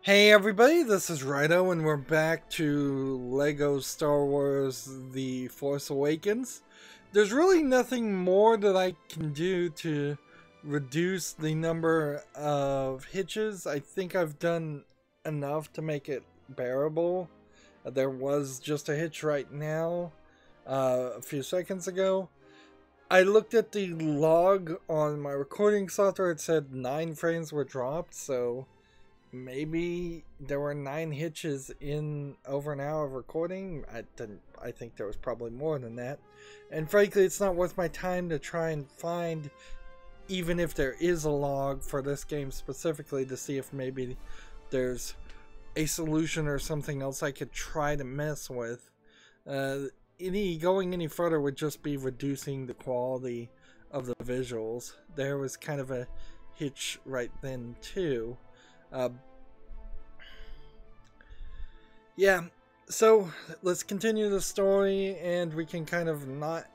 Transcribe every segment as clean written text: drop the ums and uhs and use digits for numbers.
Hey everybody, this is Rydo and we're back to Lego Star Wars The Force Awakens. There's really nothing more that I can do to reduce the number of hitches. I think I've done enough to make it bearable. There was just a hitch right now, a few seconds ago. I looked at the log on my recording software, it said 9 frames were dropped, so maybe there were 9 hitches in over an hour of recording. I think there was probably more than that. And frankly, it's not worth my time to try and find, even if there is a log for this game specifically, to see if maybe there's a solution or something else I could try to mess with. Going any further would just be reducing the quality of the visuals. There was kind of a hitch right then too. Yeah, so let's continue the story, and we can kind of not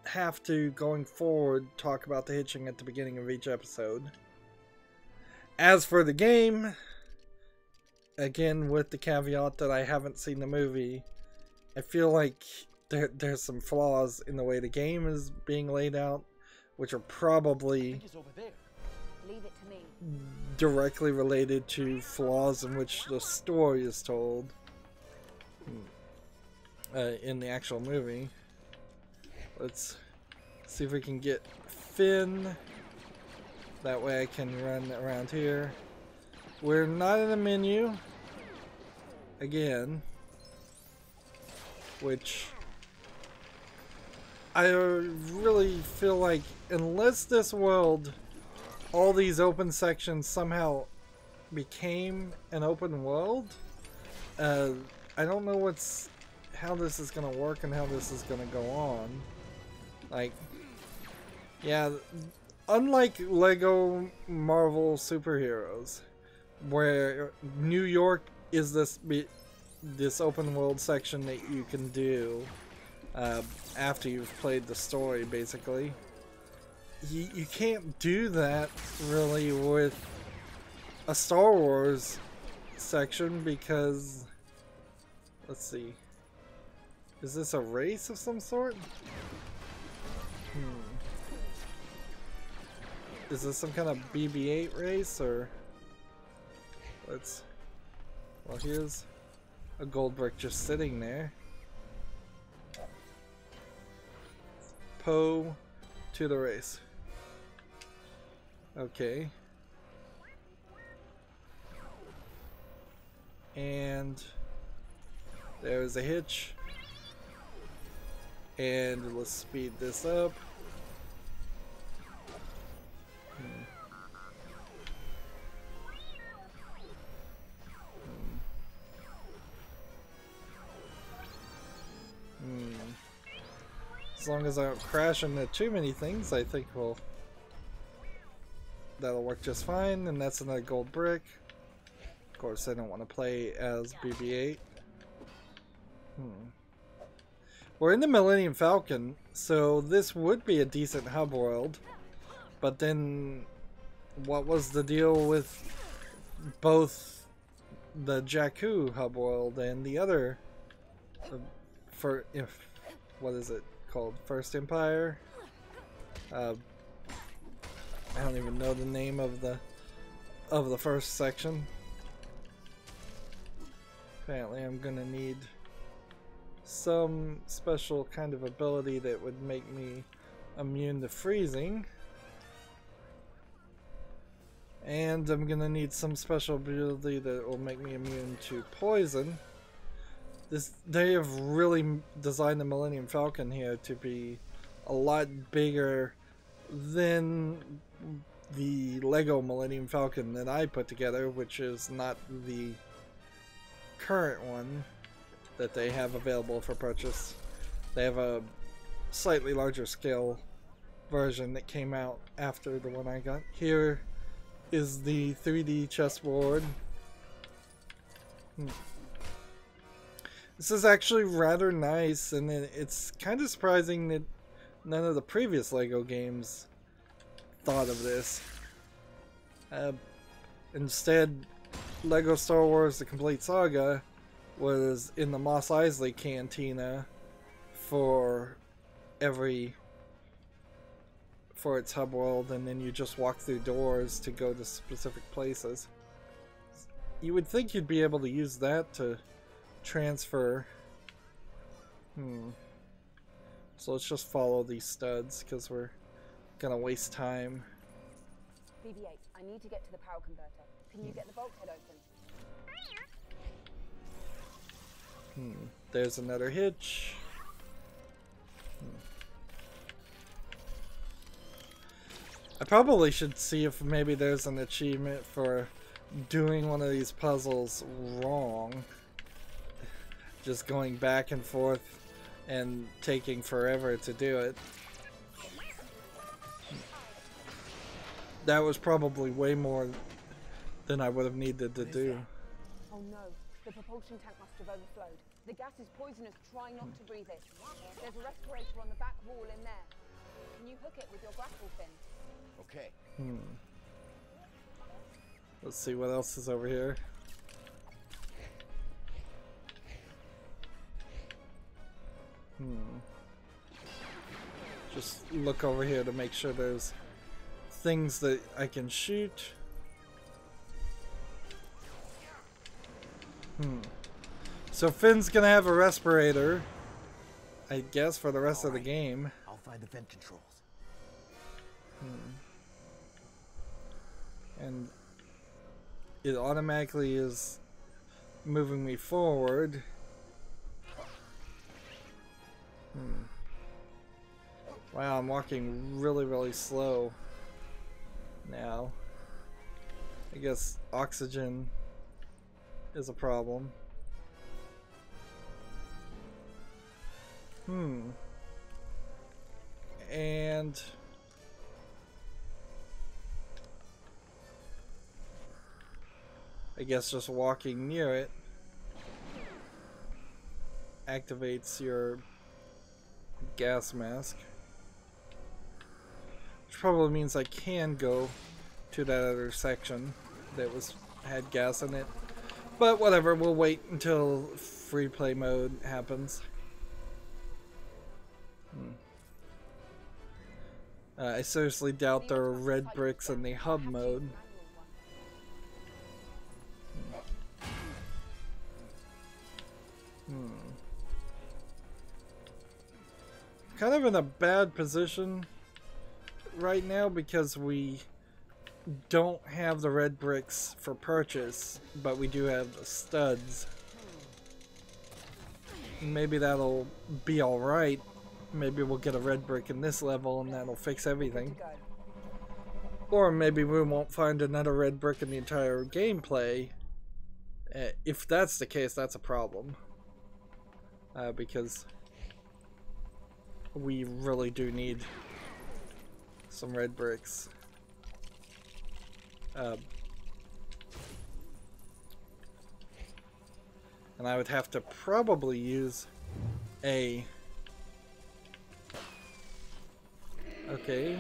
have to, going forward, talk about the hitching at the beginning of each episode. As for the game, again with the caveat that I haven't seen the movie, I feel like there's some flaws in the way the game is being laid out, which are probably Leave it to me. directly related to flaws in which the story is told in the actual movie. Let's see if we can get Finn. That way I can run around here. We're not in a menu again, which I really feel like, unless this world, all these open sections somehow became an open world, I don't know how this is gonna work and how this is gonna go on. Like, yeah, unlike Lego Marvel superheroes, where New York is this open world section that you can do after you've played the story, basically. You can't do that really with a Star Wars section because, let's see, is this a race of some sort? Is this some kind of BB-8 race, or well, here's a gold brick just sitting there. Poe to the race. Okay. And there's a hitch. And let's speed this up. As long as I don't crash into too many things, I think that'll work just fine. And that's another gold brick. Of course, I don't want to play as BB-8. We're in the Millennium Falcon, so this would be a decent hub world. But then, what was the deal with both the Jakku hub world and the other, what is it called? First Empire? I don't even know the name of the first section. Apparently I'm gonna need some special kind of ability that would make me immune to freezing. And I'm gonna need some special ability that will make me immune to poison. They have really designed the Millennium Falcon here to be a lot bigger than the Lego Millennium Falcon that I put together, which is not the current one that they have available for purchase. They have a slightly larger scale version that came out after the one I got. Here is the 3D chessboard. This is actually rather nice, and it's kind of surprising that none of the previous Lego games thought of this. Instead, Lego Star Wars The Complete Saga was in the Mos Eisley Cantina for its hub world, and then you just walk through doors to go to specific places. You would think you'd be able to use that to transfer. So let's just follow these studs because we're gonna waste time. BB-8, I need to get to the power converter. Can you get the bulkhead open? There's another hitch. I probably should see if maybe there's an achievement for doing one of these puzzles wrong. Just going back and forth and taking forever to do it. That was probably way more than I would have needed to do. Oh no, the propulsion tank must have overflowed. The gas is poisonous. Try not to breathe it. There's a respirator on the back wall in there. Can you hook it with your grapple fin? Okay. Let's see what else is over here. Just look over here to make sure there's things that I can shoot. So Finn's gonna have a respirator, I guess, for the rest of the game. I'll find the vent controls. And it automatically is moving me forward. Wow, I'm walking really, really slow now. I guess oxygen is a problem. And I guess just walking near it activates your gas mask, which probably means I can go to that other section that had gas in it. But whatever, we'll wait until free play mode happens. I seriously doubt there are red bricks in the hub mode. Kind of in a bad position right now because we don't have the red bricks for purchase, but we do have the studs. Maybe that'll be alright. Maybe we'll get a red brick in this level and that'll fix everything. Or maybe we won't find another red brick in the entire gameplay. If that's the case, that's a problem. Because we really do need some red bricks. And I would have to probably use a... Okay.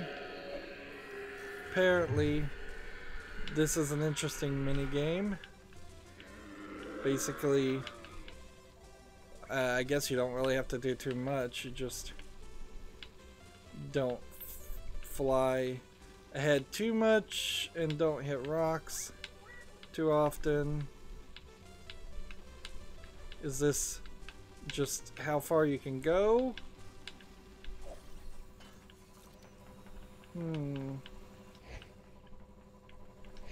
Apparently, this is an interesting mini game. Basically, I guess you don't really have to do too much. You just don't fly ahead too much and don't hit rocks too often. Is this just how far you can go? I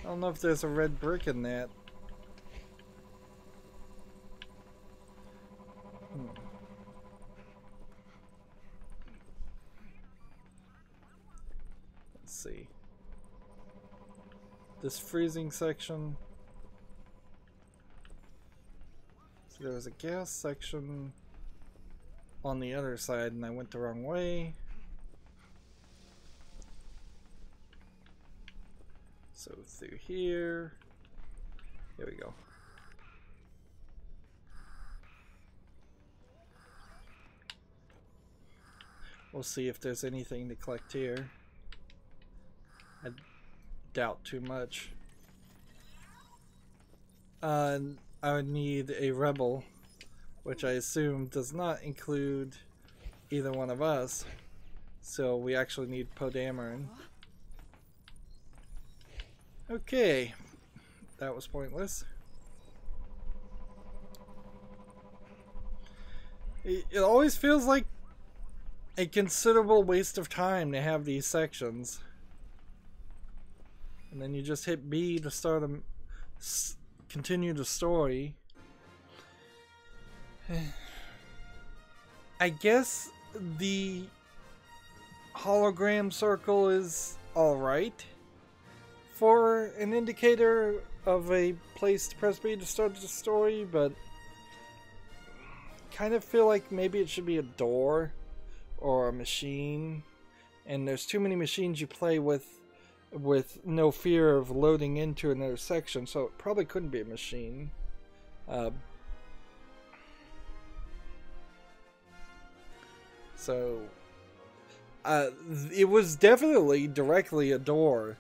don't know if there's a red brick in that. Let's see. This freezing section. So there was a gas section on the other side and I went the wrong way. So through here. Here we go. We'll see if there's anything to collect here. I doubt too much. I would need a rebel, which I assume does not include either one of us. So we actually need Poe Dameron. Okay, that was pointless. It always feels like a considerable waste of time to have these sections. And then you just hit B to start a continue the story. I guess the hologram circle is alright for an indicator of a place to press B to start the story, but kind of feel like maybe it should be a door or a machine, and there's too many machines you play with no fear of loading into another section, so it probably couldn't be a machine. It was definitely directly a door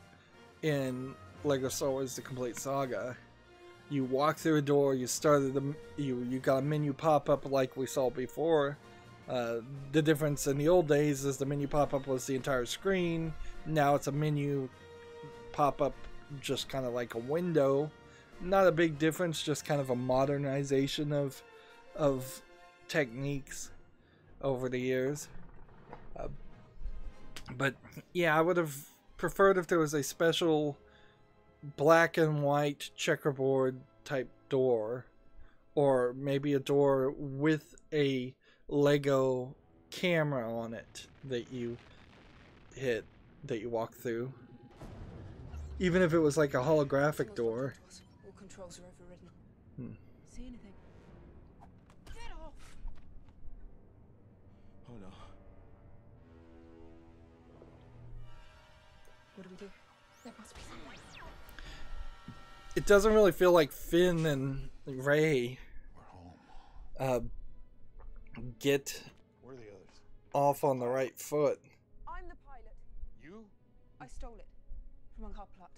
in LEGO Star Wars: The Complete Saga. You walk through a door, you got a menu pop up like we saw before. The difference in the old days is the menu pop up was the entire screen. Now it's a menu pop up, just kind of like a window. Not a big difference, just kind of a modernization of techniques over the years. But yeah, I would have preferred if there was a special black and white checkerboard type door, or maybe a door with a Lego camera on it that you walk through. Even if it was like a holographic door. All controls are overridden. See anything? Get off! Oh no. What do we do? There must be something. It doesn't really feel like Finn and Rey get Where are the others? off on the right foot. I'm the pilot. You? I stole it from Uncarplat.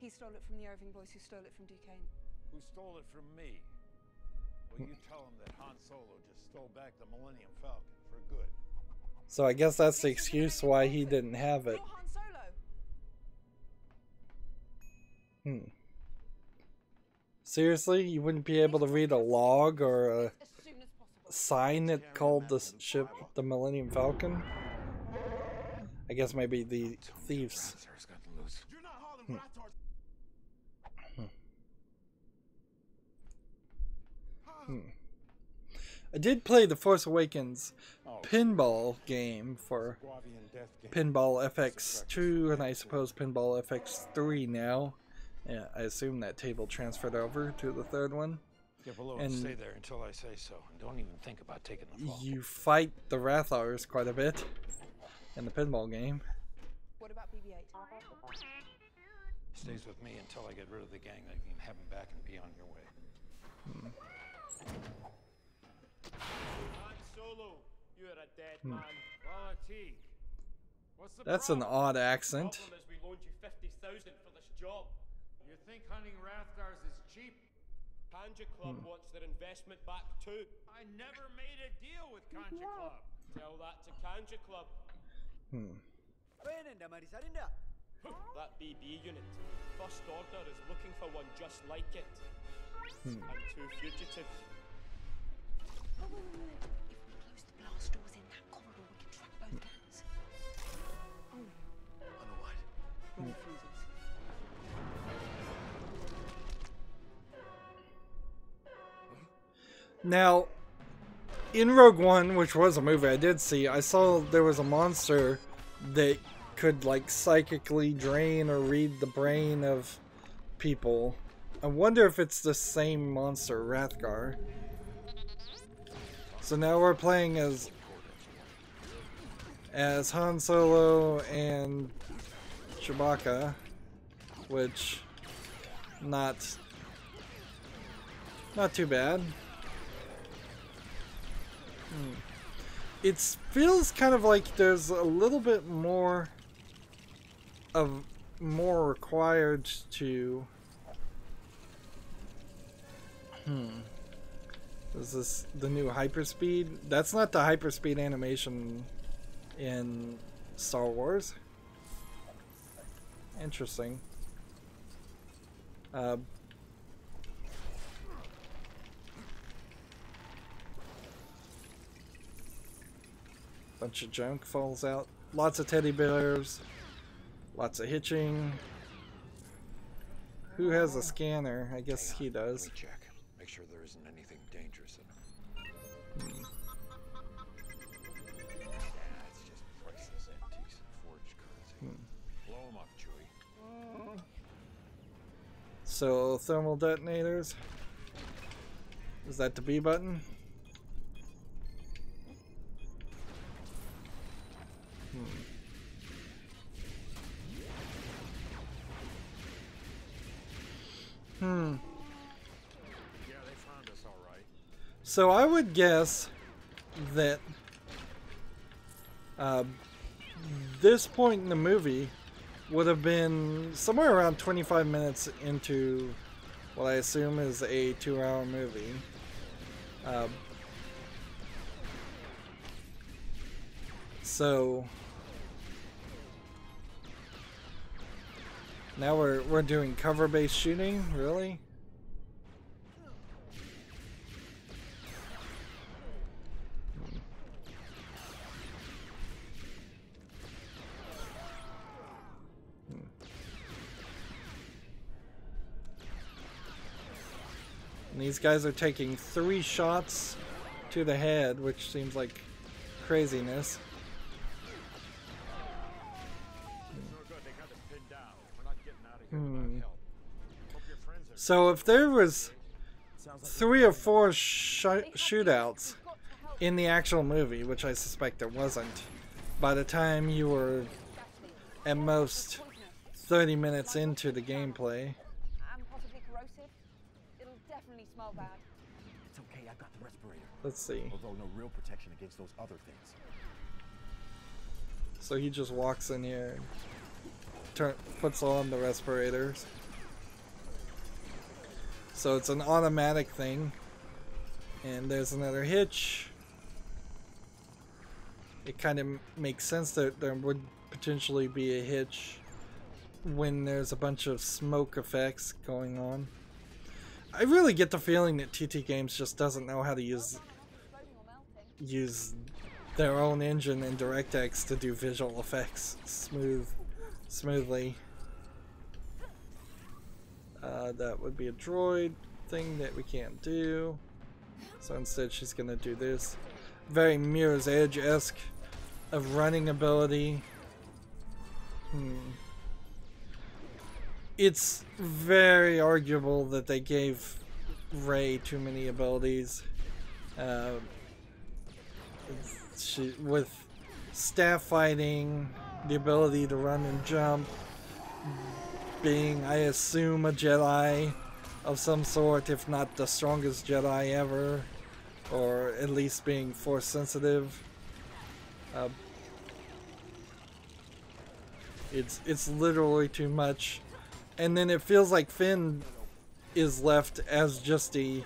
He stole it from the Irving boys who stole it from Duquesne. Who stole it from me? Well, you tell him that Han Solo just stole back the Millennium Falcon for good. So I guess that's the excuse why he didn't have it. You're Han Solo. Seriously? You wouldn't be able to read a log or a As soon as possible. sign that called the ship the Millennium Falcon? I guess maybe the thieves. You're not hauling I did play the Force Awakens pinball game for Pinball FX2 and I suppose Pinball FX3 now. Yeah, I assume that table transferred over to the third one. Get below and stay there until I say so. And don't even think about taking the fall. You fight the Rathars quite a bit in the pinball game. What about BB-8? Stays with me until I get rid of the gang. Then you can have him back and be on your way. Han Solo, you're a dead man. Quality. What's the That's an problem? odd accent. Problem is we loaned you 50,000 for this job. You think hunting Rathgars is cheap? Kanja Club wants their investment back too. I never made a deal with Kanja Club. Tell that to Kanja Club. That BB unit. First Order is looking for one just like it. And two fugitives. Oh, wait. If we close the blast doors in that corridor, we can track both gangs. On the what? Run fuses. Now, in Rogue One, which was a movie I did see, I saw there was a monster that could like psychically drain or read the brain of people. I wonder if it's the same monster, Rathgar. So now we're playing as Han Solo and Chewbacca, which not too bad. It feels kind of like there's a little bit more required to Is this the new hyperspeed? That's not the hyperspeed animation in Star Wars. Interesting. Bunch of junk falls out. Lots of teddy bears. Lots of hitching. Who has a scanner? I guess he does. Let me check. Make sure there isn't anything dangerous in them. Yeah, it's just priceless antiques and forged currency. Blow them up, Chewie. So, thermal detonators. Is that the B button? Yeah, they found us all right. So I would guess that this point in the movie would have been somewhere around 25 minutes into what I assume is a 2-hour movie. So now we're doing cover-based shooting, really? And these guys are taking 3 shots to the head, which seems like craziness. So if there was 3 or 4 shootouts in the actual movie, which I suspect there wasn't, by the time you were at most 30 minutes into the gameplay. And possibly corrosive. It'll definitely smell bad. It's okay, I've got the respirator. Let's see. Although no real protection against those other things. So he just walks in here and puts on the respirators. So it's an automatic thing. And there's another hitch. It kind of makes sense that there would potentially be a hitch when there's a bunch of smoke effects going on. I really get the feeling that TT Games just doesn't know how to use their own engine in DirectX to do visual effects smoothly. That would be a droid thing that we can't do. So instead she's gonna do this. Very Mirror's Edge-esque of running ability. It's very arguable that they gave Rey too many abilities. With staff fighting, the ability to run and jump, being, I assume, a Jedi of some sort, if not the strongest Jedi ever, or at least being Force sensitive. It's literally too much. And then it feels like Finn is left as just the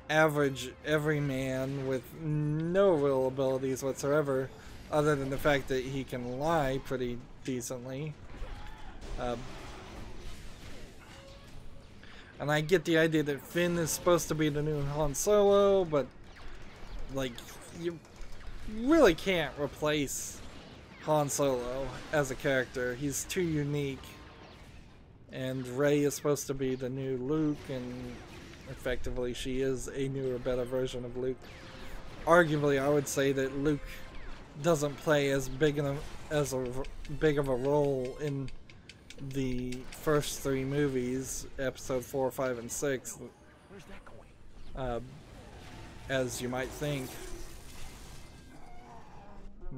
average everyman with no real abilities whatsoever, other than the fact that he can lie pretty decently. And I get the idea that Finn is supposed to be the new Han Solo, but like, you really can't replace Han Solo as a character. He's too unique. And Rey is supposed to be the new Luke, and effectively she is a newer, better version of Luke. Arguably, I would say that Luke doesn't play as big of a role in the first 3 movies, episode 4, 5, and 6, Where's that going? as you might think. I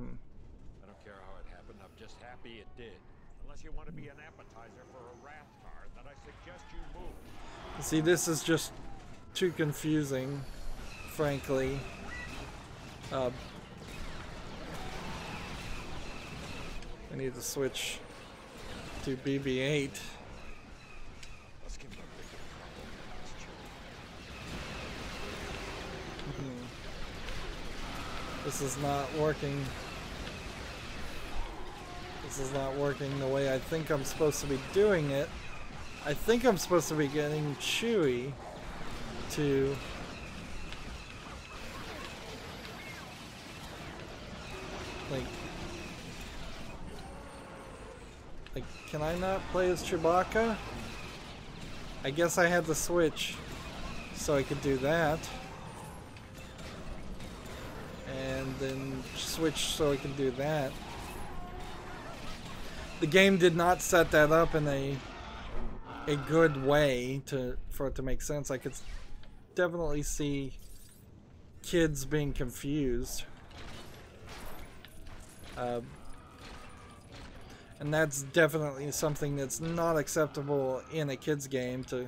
don't care how it happened, I'm just happy it did. Unless you want to be an appetizer for a wrath card, then I suggest you move. See, this is just too confusing, frankly. I need to switch to BB-8. Let's give him a bigger problem than this, Chewie. This is not working. This is not working the way I think I'm supposed to be doing it. I think I'm supposed to be getting Chewie to... Like, can I not play as Chewbacca? I guess I had to switch so I could do that. And then switch so I can do that. The game did not set that up in a good way for it to make sense. I could definitely see kids being confused. And that's definitely something that's not acceptable in a kids game, to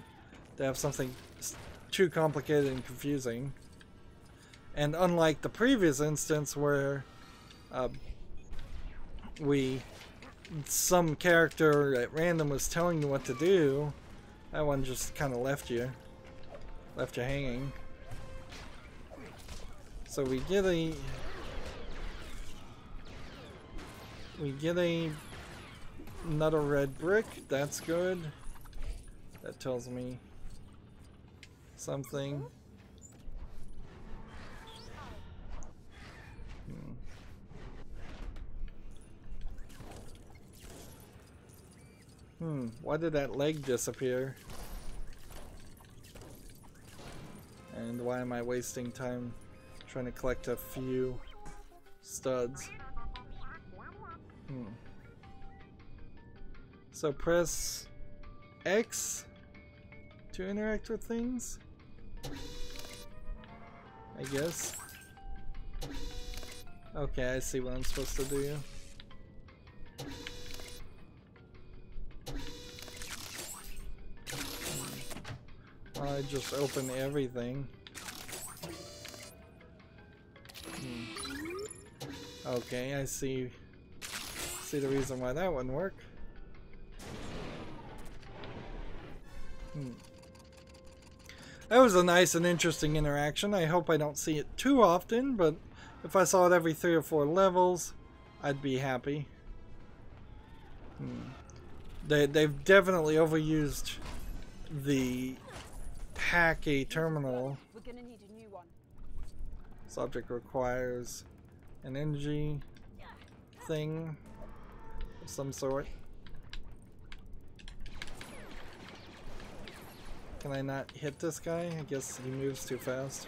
have something too complicated and confusing. And unlike the previous instance where some character at random was telling you what to do, that one just kind of left you hanging. So we get another red brick. That's good. That tells me something. Why did that leg disappear? And why am I wasting time trying to collect a few studs? So press X to interact with things, I guess. Okay, I see what I'm supposed to do. I just open everything. Okay, I see the reason why that wouldn't work. That was a nice and interesting interaction. I hope I don't see it too often, but if I saw it every 3 or 4 levels, I'd be happy. They've definitely overused the hack a terminal. We're gonna need a new one. Subject requires an energy thing of some sort. Can I not hit this guy? I guess he moves too fast.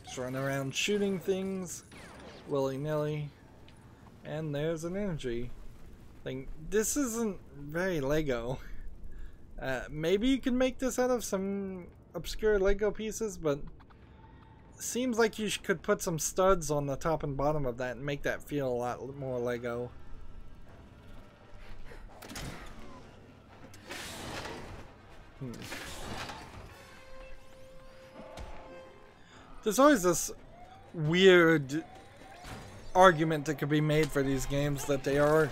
Just run around shooting things willy-nilly. And there's an energy thing. This isn't very Lego. Maybe you can make this out of some obscure Lego pieces, but seems like you could put some studs on the top and bottom of that and make that feel a lot more Lego. There's always this weird argument that could be made for these games that they are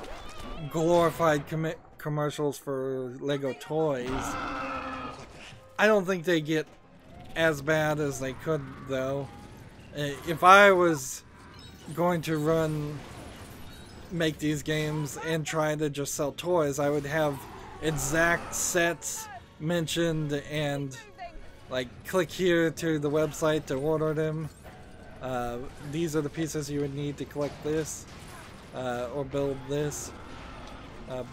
glorified commercials for Lego toys. I don't think they get as bad as they could, though. If I was going to make these games and try to just sell toys, I would have exact sets mentioned and like click here to the website to order them. These are the pieces you would need to collect this or build this. Of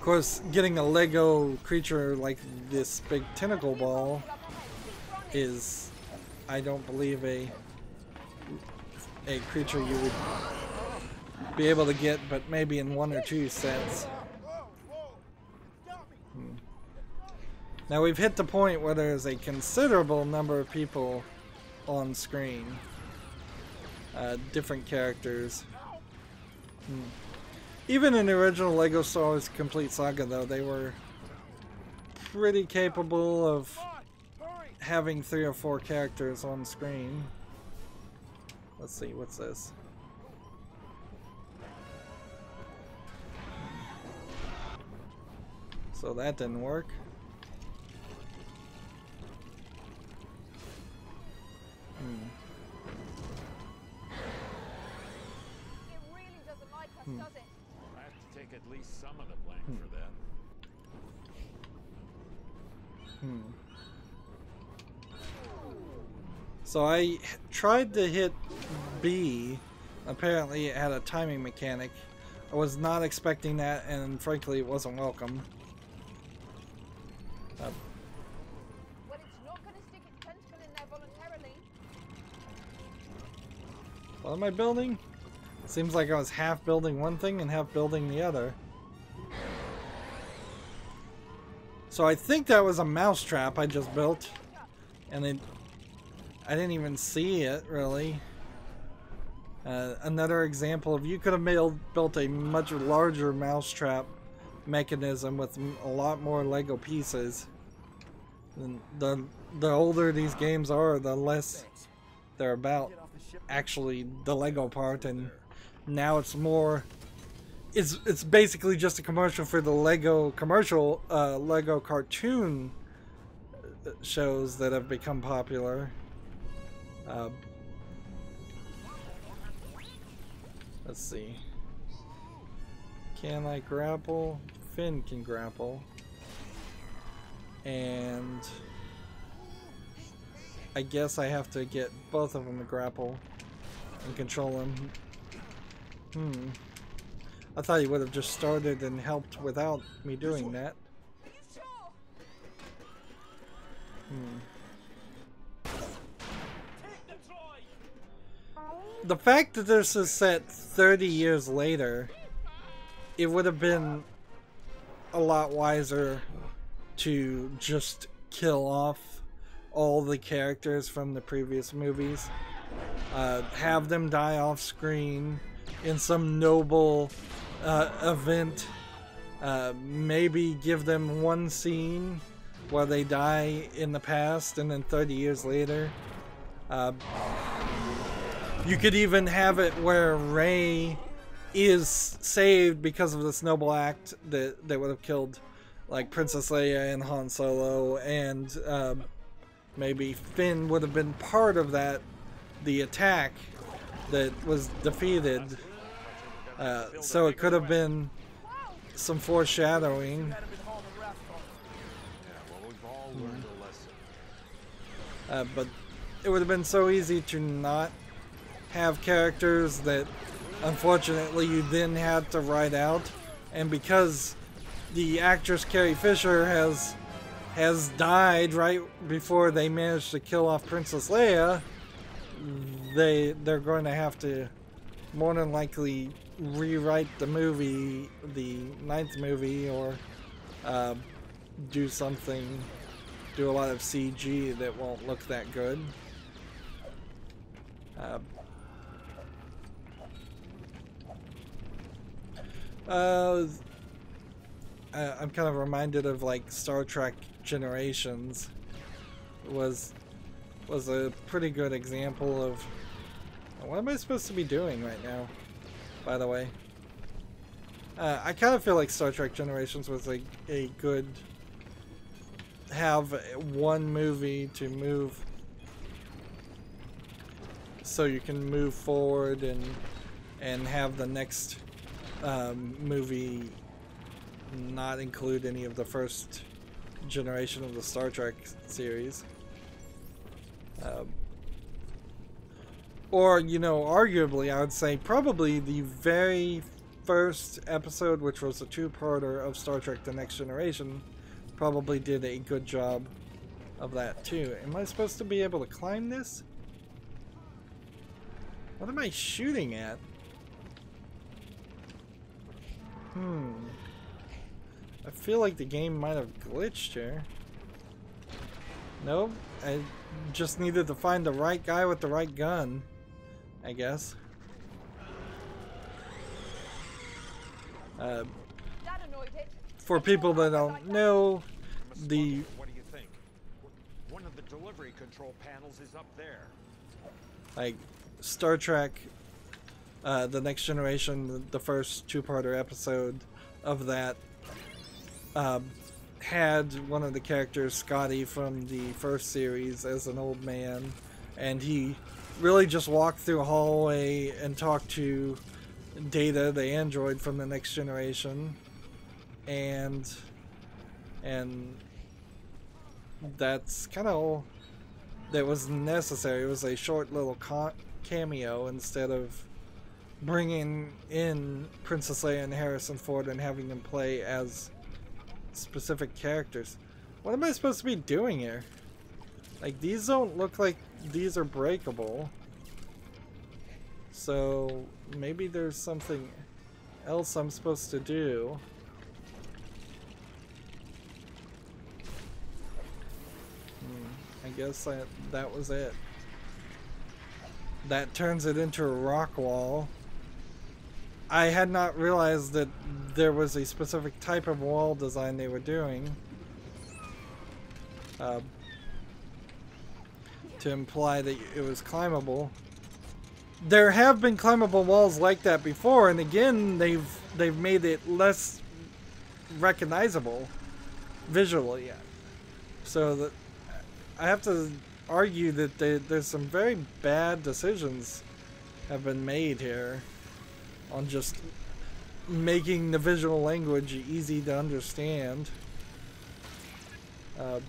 course, getting a Lego creature like this big tentacle ball is, I don't believe, a creature you would be able to get, but maybe in 1 or 2 sets. Now we've hit the point where there's a considerable number of people on screen. Different characters. Even in the original Lego Star Wars Complete Saga, though, they were pretty capable of having 3 or 4 characters on screen. Let's see, what's this? So that didn't work. It really doesn't like us, does it? I have to take at least some of the blame for that. So I tried to hit B. Apparently it had a timing mechanic. I was not expecting that, and frankly it wasn't welcome. Well, it's not going to stick its tentacle in there voluntarily. What am I building? Seems like I was half building one thing and half building the other. So I think that was a mousetrap I just built. And I didn't even see it, really. Another example of you could have built a much larger mousetrap mechanism with a lot more Lego pieces. And the older these games are, the less they're about actually the Lego part, and now it's more. It's basically just a commercial for the Lego commercial Lego cartoon shows that have become popular. Let's see. Can I grapple? Finn can grapple. And I guess I have to get both of them to grapple and control them. I thought he would have just started and helped without me doing that. Are you sure? The fact that this is set 30 years later, it would have been a lot wiser to just kill off all the characters from the previous movies. Have them die off screen in some noble event. Maybe give them one scene where they die in the past, and then 30 years later. You could even have it where Rey is saved because of this noble act that would have killed like Princess Leia and Han Solo, and maybe Finn would have been part of that, the attack that was defeated. So it could have been some foreshadowing. But it would have been so easy to not have characters that unfortunately you then had to write out, and because the actress Carrie Fisher has died right before they managed to kill off Princess Leia, they're going to have to more than likely rewrite the movie, the 9th movie, or do a lot of CG that won't look that good. I'm kind of reminded of like Star Trek Generations was a pretty good example of what am I supposed to be doing right now, by the way. I kind of feel like Star Trek Generations was a good have one movie to move so you can move forward and have the next movie not include any of the first generation of the Star Trek series. Or, you know, arguably, I would say probably the very first episode, which was a two-parter of Star Trek The Next Generation, probably did a good job of that too. Am I supposed to be able to climb this? What am I shooting at? I feel like the game might have glitched here. Nope. I just needed to find the right guy with the right gun, I guess. For people that don't know, What do you think? One of the delivery control panels is up there. like Star Trek The Next Generation, the first two-parter episode of that, had one of the characters, Scotty, from the first series as an old man, and he really just walked through a hallway and talked to Data, the android from the next generation, and that's kind of all that was necessary. It was a short little cameo instead of bringing in Princess Leia and Harrison Ford and having them play as specific characters. What am I supposed to be doing here? Like, these don't look like these are breakable. So maybe there's something else I'm supposed to do. I guess that was it. That turns it into a rock wall. I had not realized that there was a specific type of wall design they were doing. To imply that it was climbable. There have been climbable walls like that before, and again, they've made it less recognizable visually. So that I have to argue that there's some very bad decisions have been made here on just making the visual language easy to understand. I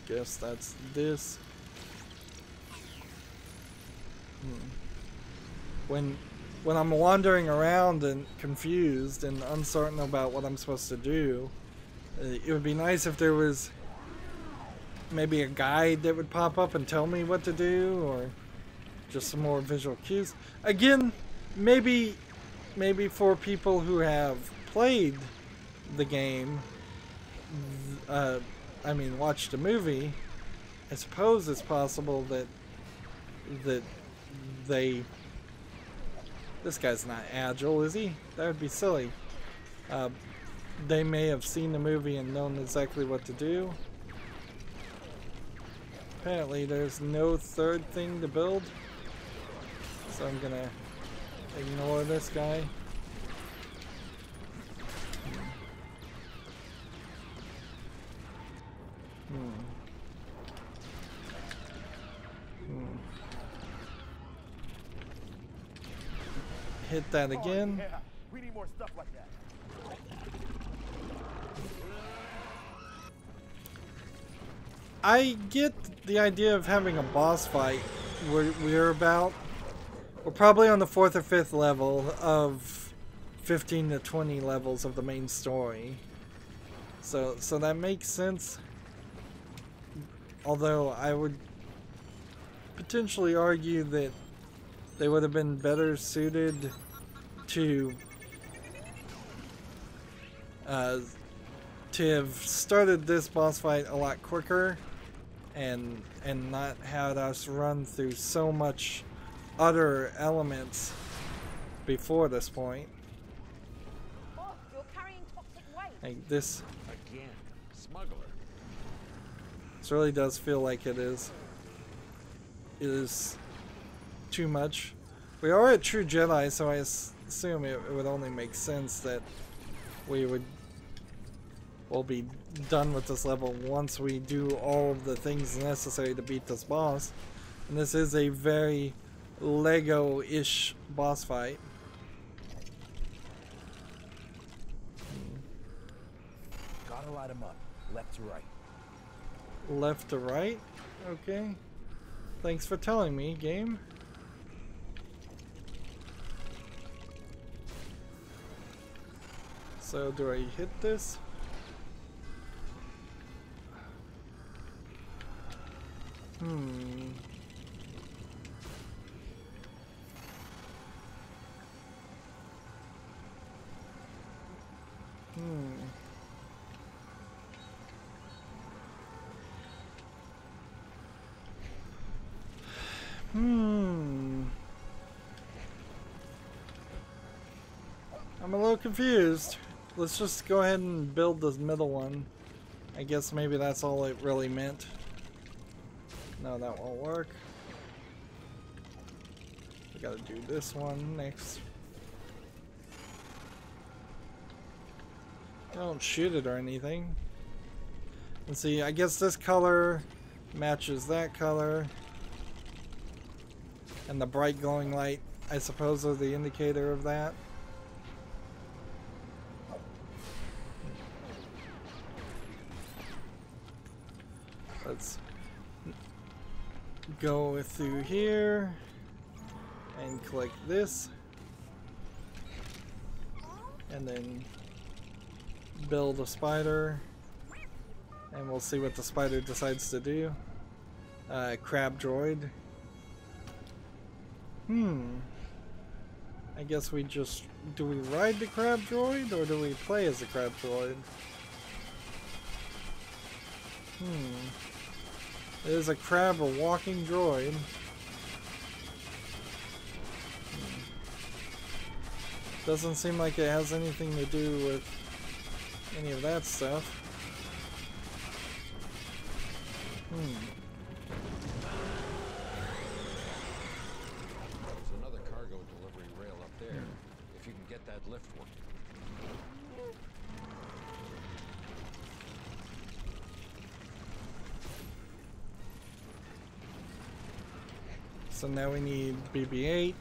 guess that's this. When I'm wandering around and confused and uncertain about what I'm supposed to do, it would be nice if there was maybe a guide that would pop up and tell me what to do, or just some more visual cues. Again, maybe for people who have played the game, I mean watched the movie, I suppose it's possible that they... This guy's not agile, is he? That would be silly. They may have seen the movie and known exactly what to do. Apparently there's no third thing to build, so I'm gonna ignore this guy. Hit that again. Oh, yeah. We need more stuff like that. I get the idea of having a boss fight. We're probably on the 4th or 5th level of 15 to 20 levels of the main story. So that makes sense. Although I would potentially argue that they would have been better suited to have started this boss fight a lot quicker and not had us run through so much other elements before this point. Oh, you're carrying toxic waste. Like this. Again, smuggler. This really does feel like it is too much. We are at True Jedi, so I assume it would only make sense that we'll be done with this level once we do all of the things necessary to beat this boss. And this is a very Lego-ish boss fight. Gotta light them up, left to right. Left to right? Okay. Thanks for telling me, game. So, do I hit this? I'm a little confused. Let's just go ahead and build this middle one. I guess maybe that's all it really meant. No, that won't work. We gotta do this one next. Don't shoot it or anything. Let's see, I guess this color matches that color. And the bright glowing light, I suppose, are the indicator of that. Let's go through here and click this. And then build a spider. And we'll see what the spider decides to do. Crab droid. I guess we just... Do we ride the crab droid or do we play as the crab droid? There's a crab, a walking droid. Doesn't seem like it has anything to do with any of that stuff. There's another cargo delivery rail up there. If you can get that lift working. So now we need BB-8.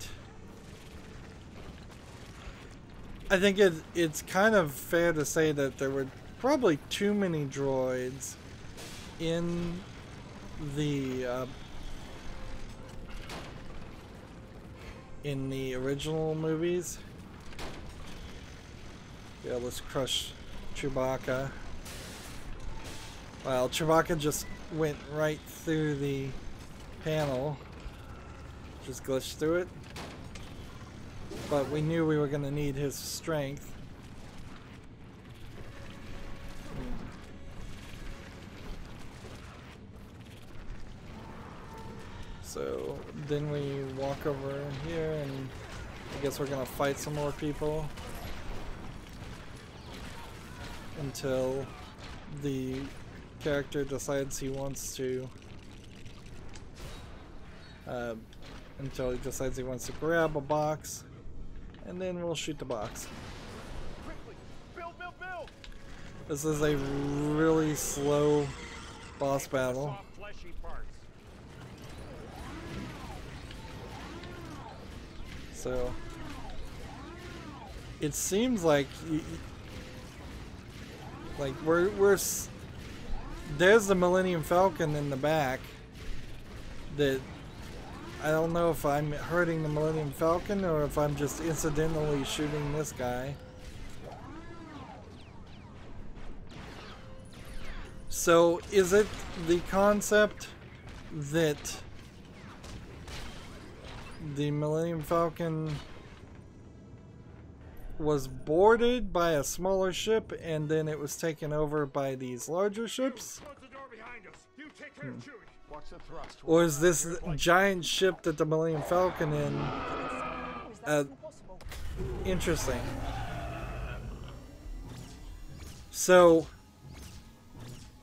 I think it's kind of fair to say that there were probably too many droids in the original movies. Yeah, let's crush Chewbacca. Well, Chewbacca just went right through the panel. Just glitched through it. But we knew we were going to need his strength. So then we walk over here and I guess we're going to fight some more people until the character decides he wants to grab a box, and then we'll shoot the box. Quickly! Build, build, build! This is a really slow boss battle. Fleshy parts. So it seems like there's the Millennium Falcon in the back that I don't know if I'm hurting the Millennium Falcon or if I'm just incidentally shooting this guy. So is it the concept that the Millennium Falcon was boarded by a smaller ship and then it was taken over by these larger ships? Close the door behind us. You take care of Chewie. Watch the thrust. Or is this giant ship that the Millennium Falcon in? Interesting. So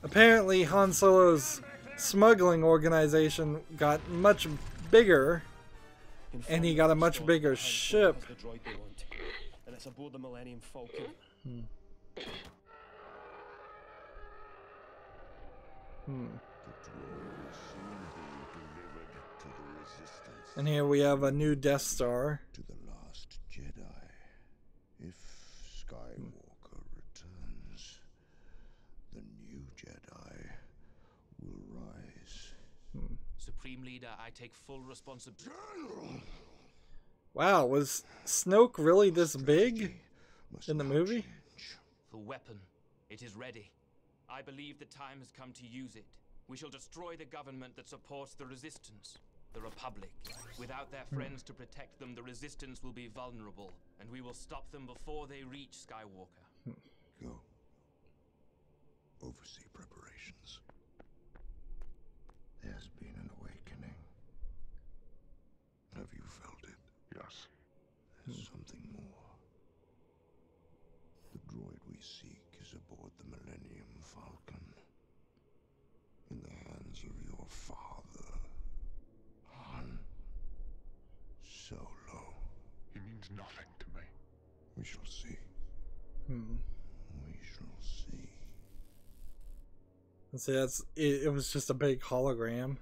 apparently Han Solo's smuggling organization got much bigger, and he got a much bigger ship. And it's aboard the Millennium Falcon. And here we have a new Death Star. To the last Jedi, if Skywalker returns, the new Jedi will rise. Supreme Leader, I take full responsibility. Wow, was Snoke really this big in the movie? The weapon, it is ready. I believe the time has come to use it. We shall destroy the government that supports the Resistance, the Republic. Without their friends to protect them, the Resistance will be vulnerable, and we will stop them before they reach Skywalker. Go. Oversee preparations. There's been an awakening. Have you felt it? Yes. There's something more. The droid we seek is aboard the Millennium Falcon. In the hands of your father, Han Solo. He means nothing to me. We shall see. We shall See, it was just a big hologram.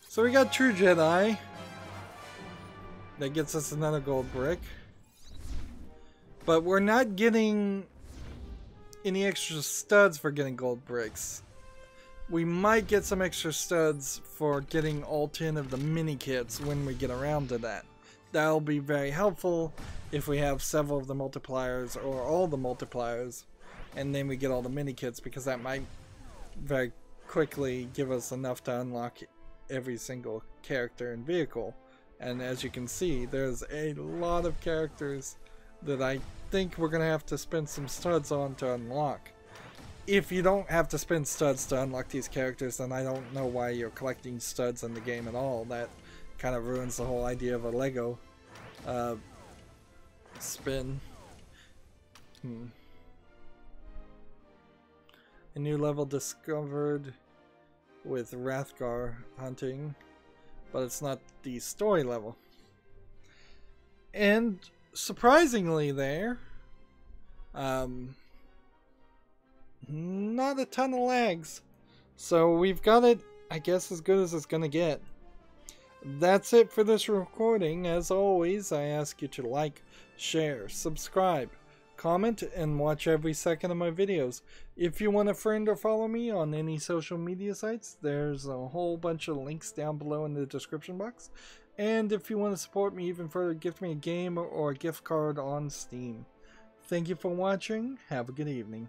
So we got True Jedi. That gets us another gold brick. But we're not getting any extra studs for getting gold bricks. We might get some extra studs for getting all 10 of the mini kits when we get around to that. That'll be very helpful if we have several of the multipliers or all the multipliers, and then we get all the mini kits, because that might very quickly give us enough to unlock every single character and vehicle. And as you can see, there's a lot of characters that I think we're gonna have to spend some studs on to unlock. If you don't have to spend studs to unlock these characters, then I don't know why you're collecting studs in the game at all. That kind of ruins the whole idea of a Lego spin. A new level discovered with Rathgar hunting, but it's not the story level. And surprisingly there, not a ton of lags. So we've got it, I guess, as good as it's gonna get. That's it for this recording. As always, I ask you to like, share, subscribe, comment, and watch every second of my videos. If you want to friend or follow me on any social media sites, there's a whole bunch of links down below in the description box. And if you want to support me even further, gift me a game or a gift card on Steam. Thank you for watching. Have a good evening.